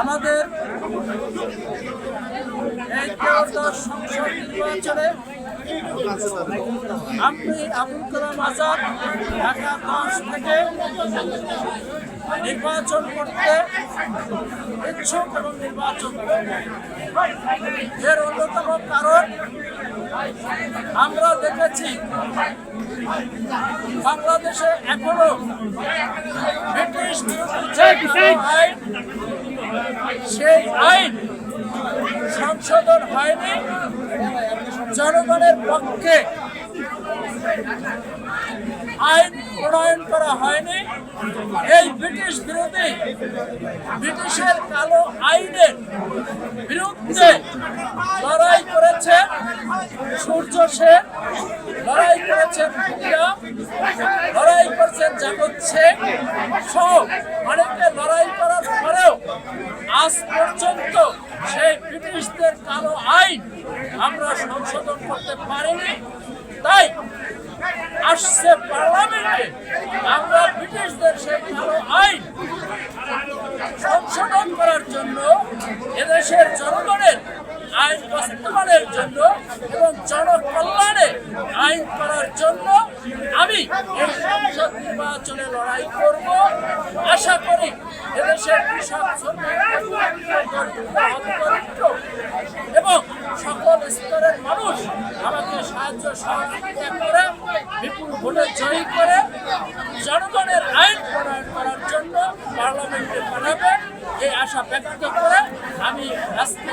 আমাদের এই ত্রয়োদশ সংসদ নির্বাচনে আমি আবুল কালাম আজাদ ঢাকা 10 থেকে নির্বাচন করতে ইচ্ছুক এবং নির্বাচন এর অন্যতম কারণ আমরা দেখেছি বাংলাদেশে এখনো ব্রিটিশ আইন সেই আইন সংশোধন হয়নি, জনগণের পক্ষে আইন প্রণয়ন করা হয়নি। এই ব্রিটিশ বিরোধী ব্রিটিশের কালো আইনের বিরুদ্ধে লড়াই করেছেন সূর্য সেন, লড়াই করেছেন লড়াই করেছেন জাগত শেখ সহ অনেকে লড়াই করার পরেও আজ পর্যন্ত সেই ব্রিটিশদের কালো আইন আমরা সংশোধন করতে পারিনি। তাই আসছে পার্লামেন্টে আমরা ব্রিটিশদের সেই কালো আইন সংশোধন করার জন্য, এদেশের জনগণের আইন বাস্তবায়নের জন্য এবং জনকল্যাণে আইন করার জন্য আমি এই সংসদ নির্বাচনে লড়াই করব। আশা করি এদেশের কৃষক, শ্রমিক এবং সকল স্তরের মানুষ আমাকে সাহায্য সহযোগিতা করে বিপুল ভোটে জয়ী করে জনগণের আইন প্রণয়ন করার জন্য পার্লামেন্টে পাঠাবেন এই আশা ব্যক্ত করে আমি আজকে